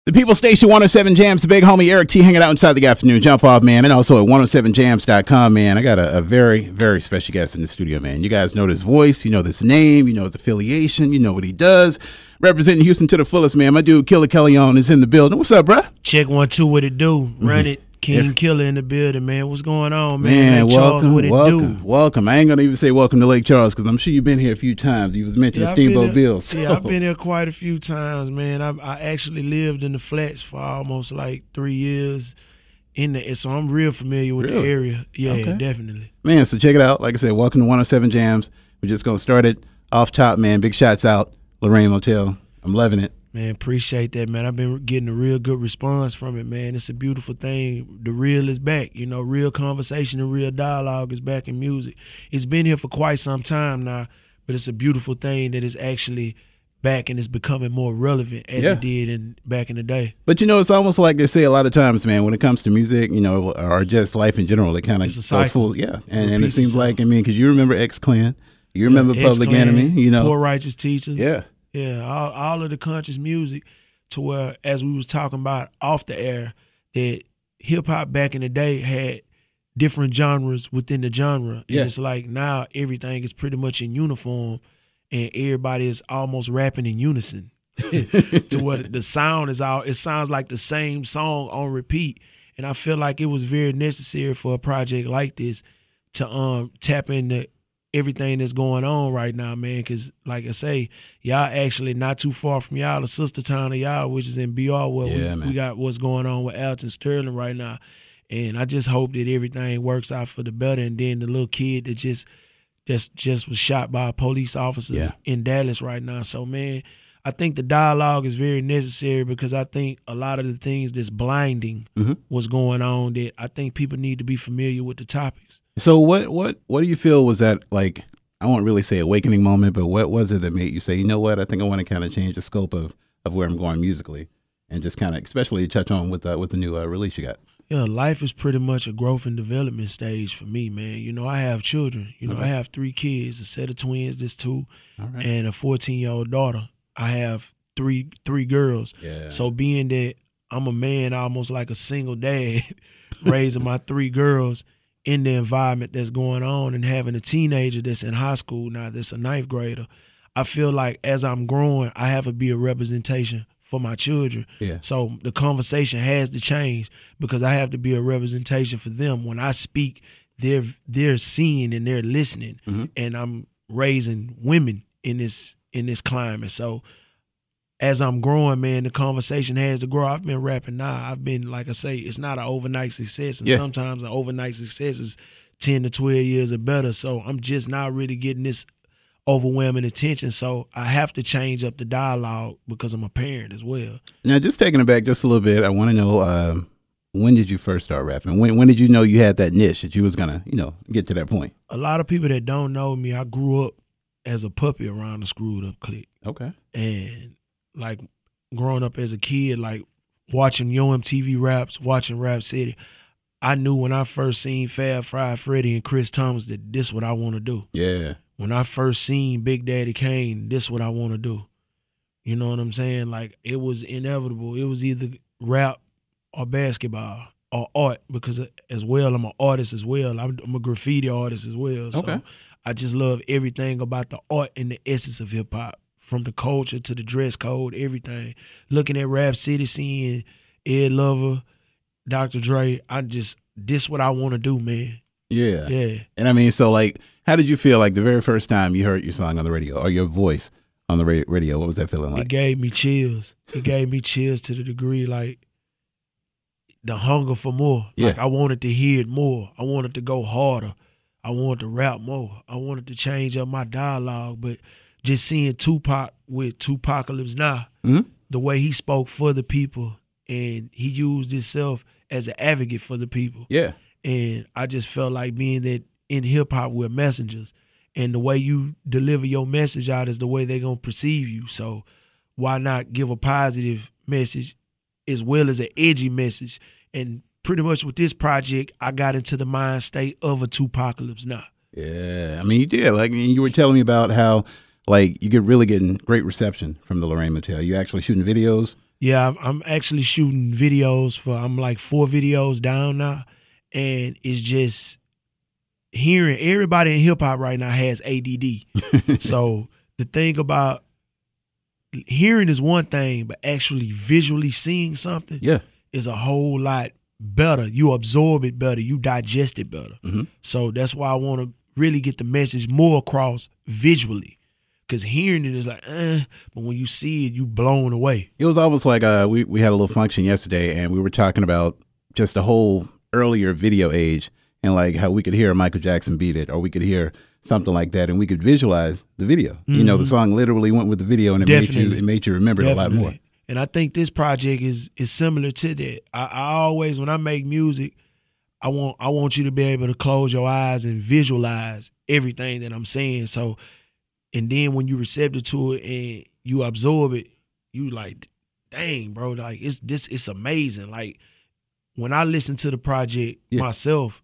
The People Station 107 Jamz, the big homie Erik Tee hanging out inside the afternoon jump off, man, and also at 107jams.com, man. I got a very, very special guest in the studio, man. You guys know this voice, you know this name, you know his affiliation, you know what he does. Representing Houston to the fullest, man. My dude Killa Kyleon is in the building. What's up, bruh? Check 1 2, what it do? Run it. King Killa in the building, man. What's going on, man? Man, Lake Charles, what it do? Welcome. I ain't gonna even say welcome to Lake Charles because I'm sure you've been here a few times. You was mentioning Steamboat Bill. So. Yeah, I've been here quite a few times, man. I actually lived in the flats for almost like 3 years in there, so I'm real familiar with the area. Yeah, okay. Definitely. Man, so check it out. Like I said, welcome to 107 Jamz. We're just gonna start it off top, man. Big shots out, Lorraine Motel. I'm loving it. Man, appreciate that, man. I've been getting a real good response from it, man. It's a beautiful thing. The real is back. You know, real conversation and real dialogue is back in music. It's been here for quite some time now, but it's a beautiful thing that it's actually back and it's becoming more relevant as it did back in the day. But, you know, it's almost like they say a lot of times, man, when it comes to music, you know, or just life in general, it kind of goes full. Yeah, and it seems like, I mean, because you remember X-Clan, you remember Public Enemy, you know. Poor Righteous Teachers. Yeah. Yeah, all of the conscious music to where, as we was talking about off the air, that hip-hop back in the day had different genres within the genre. And it's like now everything is pretty much in uniform and everybody is almost rapping in unison to where the sound is all, it sounds like the same song on repeat. And I feel like it was very necessary for a project like this to tap into everything that's going on right now, man, because like I say, y'all actually not too far from y'all, the sister town of y'all, which is in BR, where we got what's going on with Alton Sterling right now. And I just hope that everything works out for the better. And then the little kid that just was shot by police officers in Dallas right now. So, man, I think the dialogue is very necessary because I think a lot of the things that's blinding what's going on, that I think people need to be familiar with the topics. So what do you feel was that, like, I won't really say awakening moment, but what was it that made you say, you know what, I think I want to kind of change the scope of where I'm going musically and just kind of, especially touch on with the new release you got? Yeah, life is pretty much a growth and development stage for me, man. You know, I have children. You know, I have 3 kids, a set of twins, there's 2, and a 14-year-old daughter. I have three girls. Yeah. So being that I'm a man, almost like a single dad, raising my 3 girls in the environment that's going on and having a teenager that's in high school now, that's a 9th grader, I feel like as I'm growing, I have to be a representation for my children. Yeah. So the conversation has to change because I have to be a representation for them. When I speak, they're seeing and they're listening, and I'm raising women in this climate. So as I'm growing, man, the conversation has to grow. I've been rapping now. I've been, like I say, it's not an overnight success. And sometimes an overnight success is 10 to 12 years or better. So I'm just not really getting this overwhelming attention. So I have to change up the dialogue because I'm a parent as well. Now, just taking it back just a little bit, I want to know, when did you first start rapping? When did you know you had that niche that you was going to, you know, get to that point? A lot of people that don't know me, I grew up as a puppy around the Screwed Up clique. Okay. And like growing up as a kid, like watching Yo MTV Raps, watching Rap City, I knew when I first seen Fab Five Freddy and Chris Thomas that this what I want to do. Yeah. When I first seen Big Daddy Kane, this what I want to do. You know what I'm saying? Like it was inevitable. It was either rap or basketball or art because as well, I'm an artist as well. I'm a graffiti artist as well. So I just love everything about the art and the essence of hip hop. From the culture to the dress code, everything. Looking at Rap City, seeing Ed Lover, Dr. Dre, this what I want to do, man. Yeah. Yeah. And I mean, so like, how did you feel like the very first time you heard your song on the radio or your voice on the radio? What was that feeling like? It gave me chills. It gave me chills to the degree like the hunger for more. Yeah. Like I wanted to hear it more. I wanted to go harder. I wanted to rap more. I wanted to change up my dialogue, but just seeing Tupac with Tupacalypse Now, the way he spoke for the people and he used himself as an advocate for the people. Yeah. And I just felt like being that in hip-hop we're messengers and the way you deliver your message out is the way they're going to perceive you. So why not give a positive message as well as an edgy message? And pretty much with this project, I got into the mind state of a Tupacalypse Now. Yeah. I mean, you did. Like you were telling me about how like you really getting great reception from the Lorraine Motel. You actually shooting videos Yeah, I'm actually shooting videos I'm like 4 videos down now, and it's just hearing everybody in hip hop right now has ADD. So the thing about hearing is one thing, but actually visually seeing something is a whole lot better. You absorb it better. You digest it better. So that's why I want to really get the message more across visually. Because hearing it is like, but when you see it, you blown away. It was almost like we had a little function yesterday, and we were talking about just the whole earlier video age and like how we could hear Michael Jackson beat it, or we could hear something like that, and we could visualize the video. You know, the song literally went with the video, and it made you remember it a lot more. And I think this project is similar to that. I always, when I make music, I want you to be able to close your eyes and visualize everything that I'm saying. So. And then when you receptive to it and you absorb it, you like, dang, bro, like it's amazing. Like when I listen to the project myself,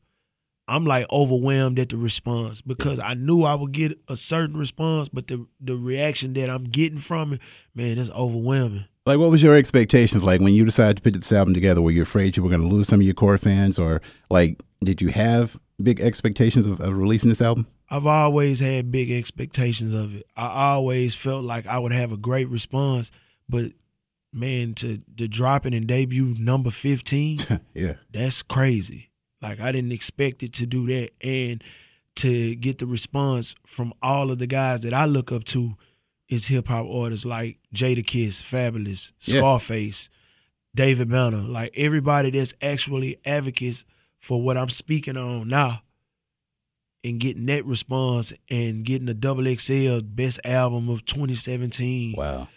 I'm like overwhelmed at the response because I knew I would get a certain response, but the reaction that I'm getting from it, man, it's overwhelming. Like, what was your expectations like when you decided to put this album together? Were you afraid you were going to lose some of your core fans, or like, did you have big expectations of releasing this album? I've always had big expectations of it. I always felt like I would have a great response, but man, to drop it and debut number 15, that's crazy. Like I didn't expect it to do that, and to get the response from all of the guys that I look up to is hip hop artists like Jadakiss, Fabulous, Scarface, David Banner, like everybody that's actually advocates for what I'm speaking on now. And getting that response and getting a XXL best album of 2017. Wow.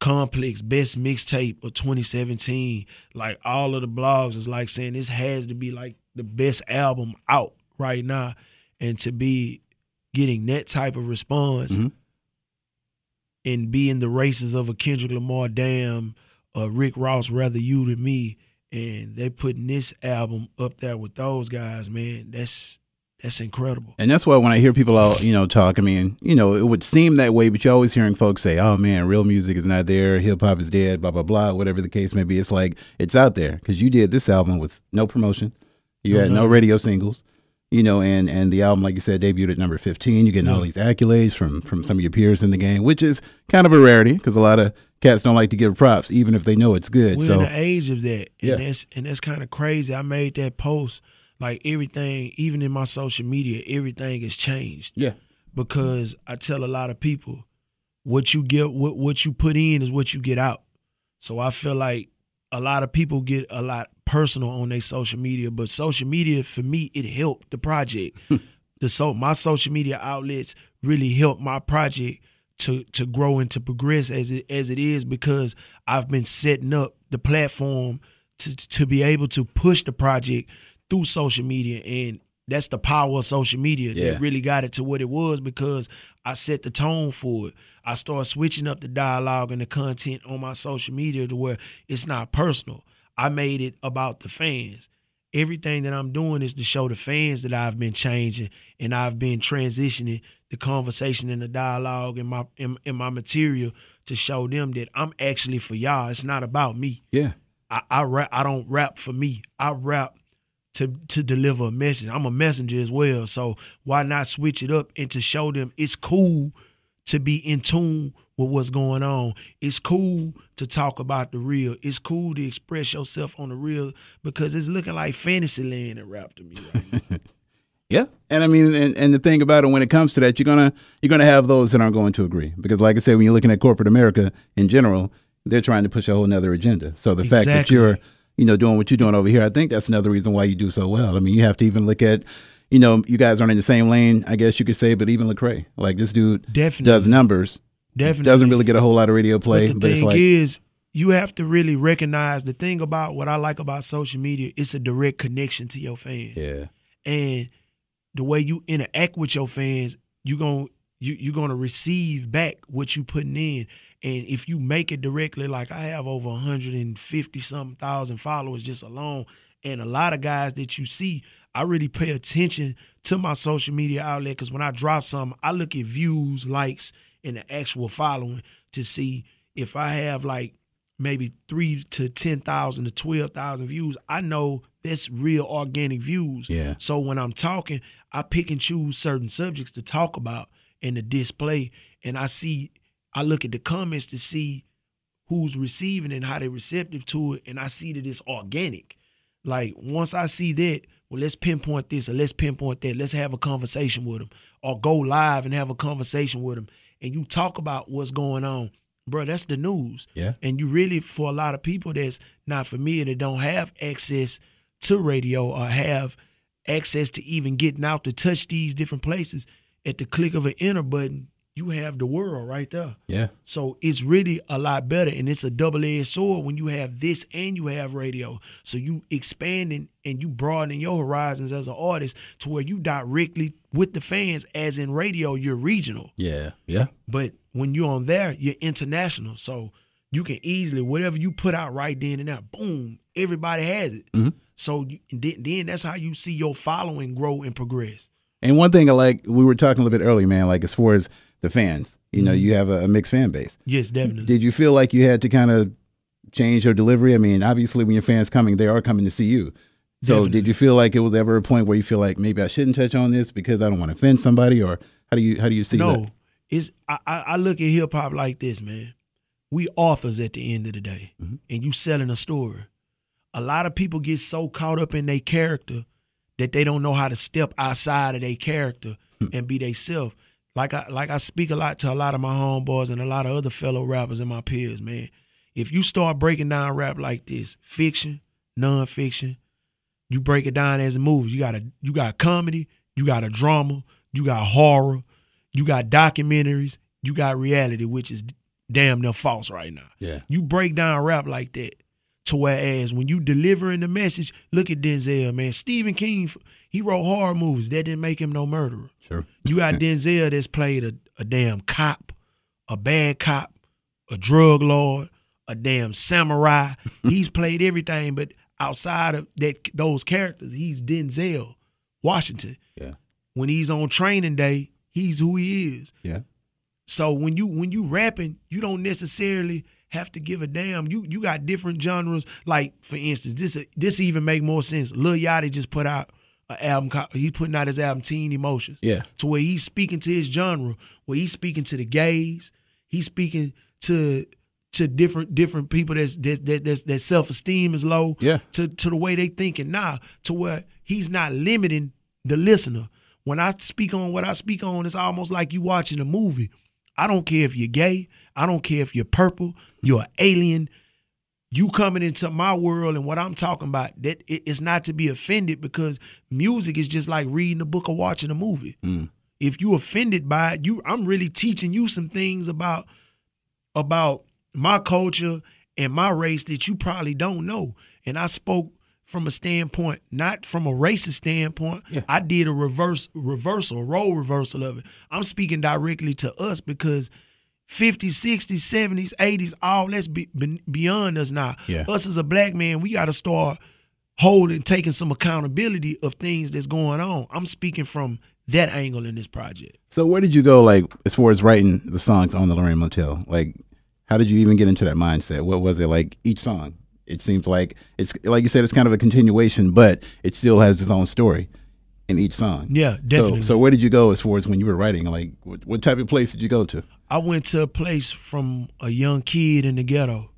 Complex best mixtape of 2017. Like all of the blogs is like saying this has to be like the best album out right now. And to be getting that type of response and be in the races of a Kendrick Lamar, Damn, Rick Ross, Rather You Than Me, and they putting this album up there with those guys, man, that's incredible. And that's why when I hear people all, talk, I mean, it would seem that way, but you're always hearing folks say, oh man, real music is not there, hip hop is dead, blah, blah, blah, whatever the case may be. It's like, it's out there because you did this album with no promotion. You had no radio singles, and the album, like you said, debuted at number 15. You're getting all these accolades from some of your peers in the game, which is kind of a rarity because a lot of cats don't like to give props, even if they know it's good. We're in the age of that, and that's kind of crazy. I made that post. Like everything, even in my social media, everything has changed. Yeah. Because I tell a lot of people, what you get, what you put in is what you get out. So I feel like a lot of people get a lot personal on their social media, but social media for me, it helped the project. My social media outlets really helped my project to grow and to progress as it is, because I've been setting up the platform to be able to push the project through social media, and that's the power of social media that really got it to what it was, because I set the tone for it. I started switching up the dialogue and the content on my social media to where it's not personal. I made it about the fans. Everything that I'm doing is to show the fans that I've been changing and I've been transitioning the conversation and the dialogue in my material to show them that I'm actually for y'all. It's not about me. Yeah. I rap. I don't rap for me. I rap to deliver a message. I'm a messenger as well, so why not switch it up and to show them it's cool to be in tune with what's going on. It's cool to talk about the real. It's cool to express yourself on the real, because it's looking like fantasy land in rap to me right now. Yeah, and I mean, and the thing about it, when it comes to that, you're gonna have those that aren't going to agree, because like I said, when you're looking at corporate America in general, they're trying to push a whole nother agenda. So the fact that you're doing what you're doing over here, I think that's another reason why you do so well. I mean, you have to even look at, you guys aren't in the same lane, I guess you could say, but even Lecrae, like this dude does numbers. Definitely. Doesn't really get a whole lot of radio play. But the thing is, you have to really recognize the thing about what I like about social media, it's a direct connection to your fans. Yeah. And the way you interact with your fans, you're gonna receive back what you putting in. And if you make it directly, like I have over 150-something thousand followers just alone, and a lot of guys that you see, I really pay attention to my social media outlet, because when I drop something, I look at views, likes, and the actual following to see if I have like maybe 3 to 10,000 to 12,000 views, I know that's real organic views. Yeah. So when I'm talking, I pick and choose certain subjects to talk about and to display. And I look at the comments to see who's receiving and how they're receptive to it. And I see that it's organic. Like once I see that, well, let's pinpoint this or let's pinpoint that. Let's have a conversation with them or go live and have a conversation with them. And you talk about what's going on. Bro, that's the news. Yeah. And you really, for a lot of people that's not familiar, that don't have access to radio or have access to even getting out to touch these different places, at the click of an enter button, you have the world right there. Yeah. So it's really a lot better, and it's a double-edged sword when you have this and you have radio. So you expanding and you broadening your horizons as an artist to where you directly with the fans, as in radio, you're regional. Yeah. Yeah. But when you're on there, you're international. So you can easily, whatever you put out right then and there, boom, everybody has it. Mm-hmm. So then that's how you see your following grow and progress. And one thing I like, we were talking a little bit earlier, man, like as far as the fans, you know, you have a mixed fan base. Yes, definitely. Did you feel like you had to kind of change your delivery? I mean, obviously when your fans coming, they are coming to see you. So Definitely. did you feel like it was ever a point where you feel like maybe I shouldn't touch on this because I don't want to offend somebody, or how do you see that? No, I look at hip hop like this, man. We authors at the end of the day, and you selling a story. A lot of people get so caught up in their character that they don't know how to step outside of their character and be they self. Like I speak a lot to a lot of my homeboys and a lot of other fellow rappers and my peers, man. If you start breaking down rap like this, fiction, nonfiction, you break it down as a movie. You got comedy, you got a drama, you got horror, you got documentaries, you got reality, which is damn near false right now. Yeah. You break down rap like that. To whereas when you delivering the message, look at Denzel, man. Stephen King, he wrote horror movies. That didn't make him no murderer. Sure. You got Denzel that's played a damn cop, a bad cop, a drug lord, a damn samurai. He's played everything, but outside of those characters, he's Denzel Washington. Yeah. When he's on training day, he's who he is. Yeah. So when you rapping, you don't necessarily have to give a damn. You got different genres. Like, for instance, this even make more sense. Lil Yachty just put out an album. He's putting out his album Teen Emotions. Yeah. To where he's speaking to his genre, where he's speaking to the gays. He's speaking to different people that self-esteem is low. Yeah. To the way they thinking now. To where he's not limiting the listener. When I speak on what I speak on, it's almost like you watching a movie. I don't care if you're gay. I don't care if you're purple. You're an alien. You coming into my world and what I'm talking about, that it's not to be offended, because music is just like reading a book or watching a movie. If you offended by it, I'm really teaching you some things about my culture and my race that you probably don't know. And I spoke from a standpoint, not from a racist standpoint. Yeah. I did a role reversal of it. I'm speaking directly to us because 50s, 60s, 70s, 80s, all that's beyond us now. Yeah. Us as a black man, we got to start taking some accountability of things that's going on. I'm speaking from that angle in this project. So where did you go, like, as far as writing the songs on the Lorraine Motel? Like, how did you even get into that mindset? What was it like each song? It seems like it's, like you said, it's kind of a continuation, but it still has its own story in each song. Yeah, definitely. So where did you go as far as when you were writing? Like, what type of place did you go to? I went to a place from a young kid in the ghetto,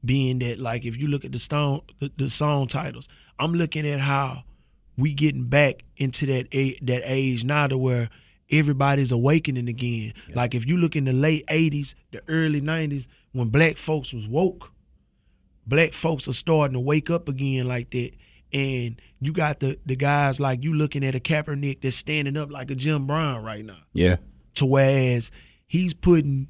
being that, like, if you look at the song titles, I'm looking at how we getting back into that age now to where everybody's awakening again. Yeah. Like, if you look in the late 80s, the early 90s, when black folks was woke, black folks are starting to wake up again like that. And you got the guys like you looking at a Kaepernick that's standing up like a Jim Brown right now. Yeah. To whereas he's putting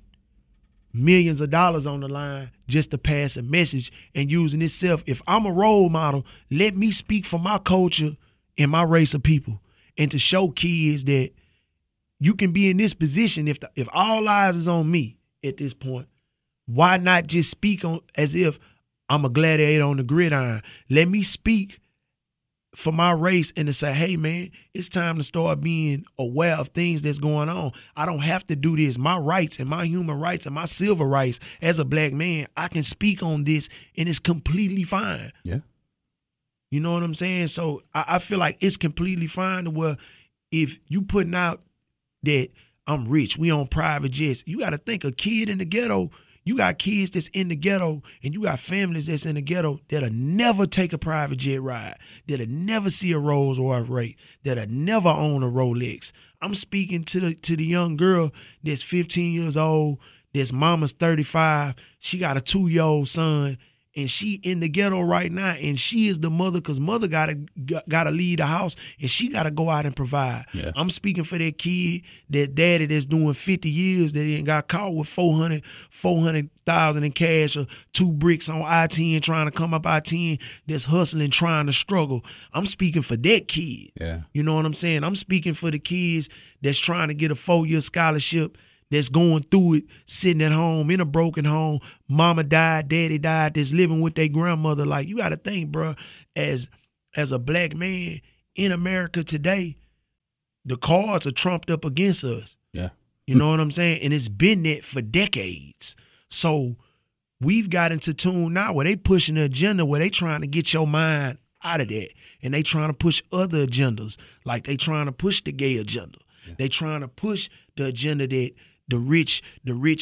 millions of dollars on the line just to pass a message and using itself. If I'm a role model, let me speak for my culture and my race of people, and to show kids that you can be in this position if all eyes is on me at this point. Why not just speak on as if I'm a gladiator on the gridiron? Let me speak for my race and to say, hey, man, it's time to start being aware of things that's going on. I don't have to do this. My rights and my human rights and my civil rights as a black man, I can speak on this and it's completely fine. Yeah. You know what I'm saying? So I feel like it's completely fine to where if you putting out that I'm rich, we on private jets, you got to think a kid in the ghetto. You got kids that's in the ghetto and you got families that's in the ghetto that'll never take a private jet ride, that'll never see a Rolls Royce Wraith, that'll never own a Rolex. I'm speaking to the young girl that's 15 years old, that's mama's 35. She got a 2-year-old son and she in the ghetto right now and she is the mother because mother gotta leave the house and she gotta go out and provide. Yeah. I'm speaking for that kid, that daddy that's doing 50 years that ain't got caught with 400,000 in cash or 2 bricks on I-10 trying to come up I-10 that's hustling, trying to struggle. I'm speaking for that kid. Yeah. You know what I'm saying? I'm speaking for the kids that's trying to get a 4-year scholarship, that's going through it, sitting at home in a broken home. Mama died, daddy died, that's living with their grandmother. Like, you got to think, bro, as a black man in America today, the cards are trumped up against us. Yeah. You know what I'm saying? And it's been that for decades. So we've got into tune now where they pushing the agenda, where they trying to get your mind out of that. And they trying to push other agendas, like they trying to push the gay agenda. Yeah. They trying to push the agenda that the rich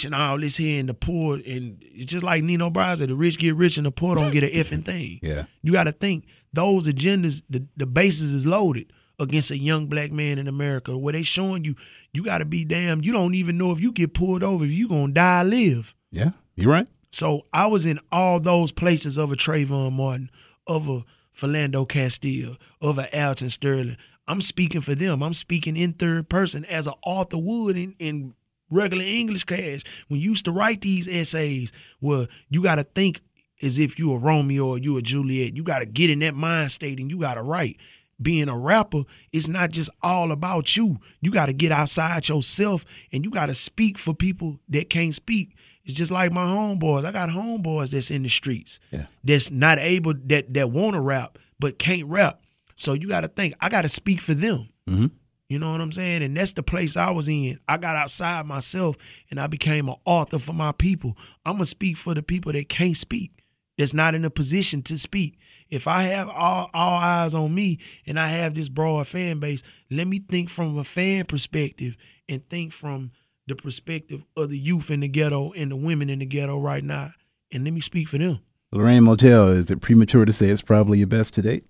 and all this here and the poor, and it's just like Nino Brown said, the rich get rich and the poor don't get an effing thing. Yeah. You got to think those agendas, the basis is loaded against a young black man in America where they showing you got to be damn, you don't even know if you get pulled over, if you going to die or live. Yeah, you're right. So I was in all those places of a Trayvon Martin, of a Philando Castile, of a Alton Sterling. I'm speaking for them. I'm speaking in third person as an Arthur Wood in regular English class. When you used to write these essays, well, you got to think as if you a Romeo or you a Juliet. You got to get in that mind state and you got to write. Being a rapper, it's not just all about you. You got to get outside yourself and you got to speak for people that can't speak. It's just like my homeboys. I got homeboys that's in the streets, that's not able, that want to rap but can't rap. So you got to think, I got to speak for them. Mm-hmm. You know what I'm saying? And that's the place I was in. I got outside myself and I became an author for my people. I'm going to speak for the people that can't speak, that's not in a position to speak. If I have all eyes on me and I have this broad fan base, let me think from a fan perspective and think from the perspective of the youth in the ghetto and the women in the ghetto right now. And let me speak for them. Lorraine Motel, is it premature to say it's probably your best to date?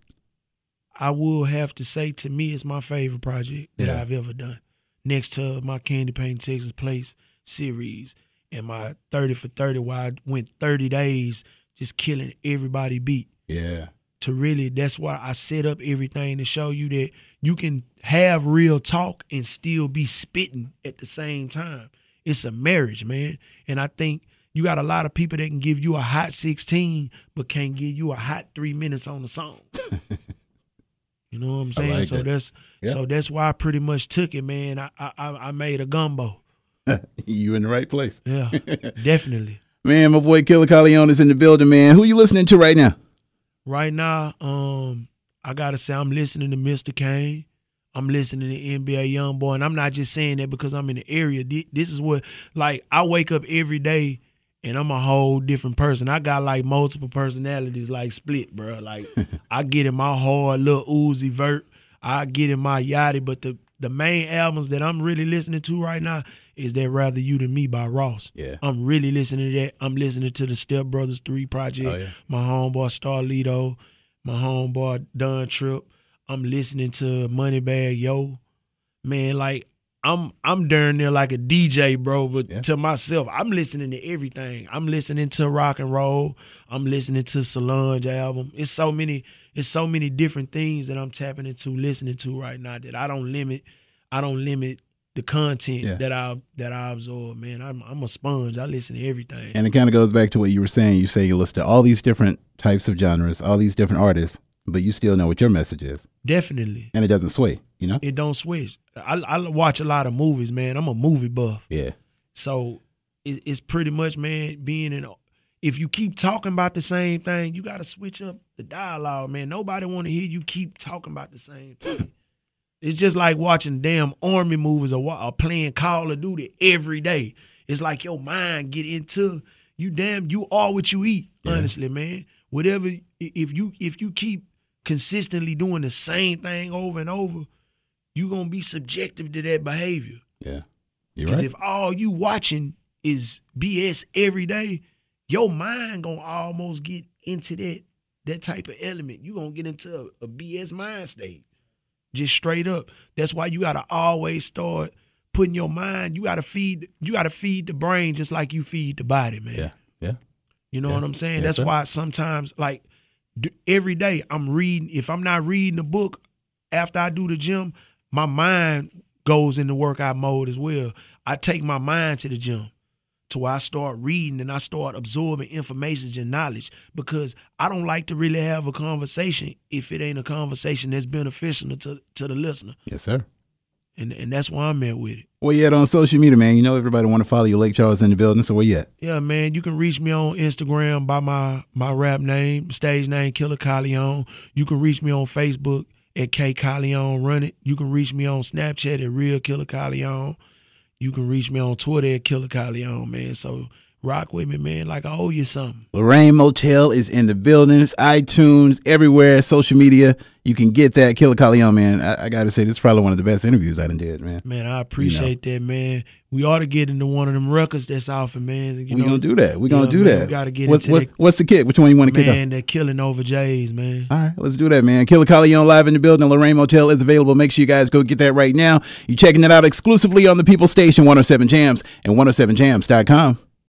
I will have to say, to me, it's my favorite project that I've ever done. Next to my Candy Paint Texas Place series and my 30 for 30, where I went 30 days just killing everybody beat. Yeah. To really, that's why I set up everything to show you that you can have real talk and still be spitting at the same time. It's a marriage, man. And I think you got a lot of people that can give you a hot 16 but can't give you a hot 3 minutes on the song. You know what I'm saying? Like so that. So that's why I pretty much took it, man. I made a gumbo. You in the right place. Yeah, definitely. Man, my boy Killa Kyleon is in the building, man. Who you listening to right now? Right now, I gotta say I'm listening to Mr. Kane. I'm listening to NBA Youngboy, and I'm not just saying that because I'm in the area. This is what, like, I wake up every day and I'm a whole different person. I got like multiple personalities, like split, bro. Like I get in my hard little Uzi Vert, I get in my Yachty, but the main albums that I'm really listening to right now is that Rather You Than Me by Ross. Yeah. I'm really listening to that. I'm listening to the Step Brothers 3 project. Oh, yeah. My homeboy Starlito, my homeboy Don Tripp. I'm listening to Moneybag Yo. Man, like I'm darn near like a DJ, bro, but to myself, I'm listening to everything. I'm listening to rock and roll. I'm listening to Solange album. It's so many different things that I'm tapping into, listening to right now that I don't limit the content that I absorb, man. I'm a sponge. I listen to everything. And it kind of goes back to what you were saying. You say you listen to all these different types of genres, all these different artists, but you still know what your message is. Definitely. And it doesn't sway, you know? It don't switch. I watch a lot of movies, man. I'm a movie buff. Yeah. So it's pretty much, man, being in if you keep talking about the same thing, you got to switch up the dialogue, man. Nobody want to hear you keep talking about the same thing. It's just like watching damn army movies or playing Call of Duty every day. It's like your mind get into you are what you eat, honestly, man. Whatever, if you keep consistently doing the same thing over and over, you're going to be subjective to that behavior. Yeah, you're right. Because right. if all you watching is BS every day, your mind going to almost get into that type of element. You're going to get into a BS mind state. Just straight up. That's why you gotta always start putting your mind. You gotta feed the brain just like you feed the body, man. Yeah. You know what I'm saying? Yes, That's sir. why sometimes, like every day, I'm reading. If I'm not reading a book after I do the gym, my mind goes into workout mode as well. I take my mind to the gym to where I start reading and I start absorbing information and knowledge, because I don't like to really have a conversation if it ain't a conversation that's beneficial to the listener. Yes, sir. And that's where I'm at with it. Where you at on social media, man? You know everybody want to follow you. Lake Charles in the building, so where you at? Yeah, man, you can reach me on Instagram by my rap name, stage name, Killa Kyleon. You can reach me on Facebook at K Kyleon Run It. You can reach me on Snapchat at Real Killa Kyleon. You can reach me on Twitter at Killa Kyleon, man. So rock with me, man, like I owe you something. Lorraine Motel is in the building. It's iTunes, everywhere, social media. You can get that. Killa Kyleon, man. I got to say, this is probably one of the best interviews I done did, man. Man, I appreciate that, man. We ought to get into one of them records that's off, man. We're going to do that. We're going to do that. We got to get what's the kick? Which one you want to kick off? Man, they're killing over J's, man. All right, let's do that, man. Killa Kyleon live in the building. Lorraine Motel is available. Make sure you guys go get that right now. You're checking it out exclusively on the People Station, 107 Jamz and 107jams.com.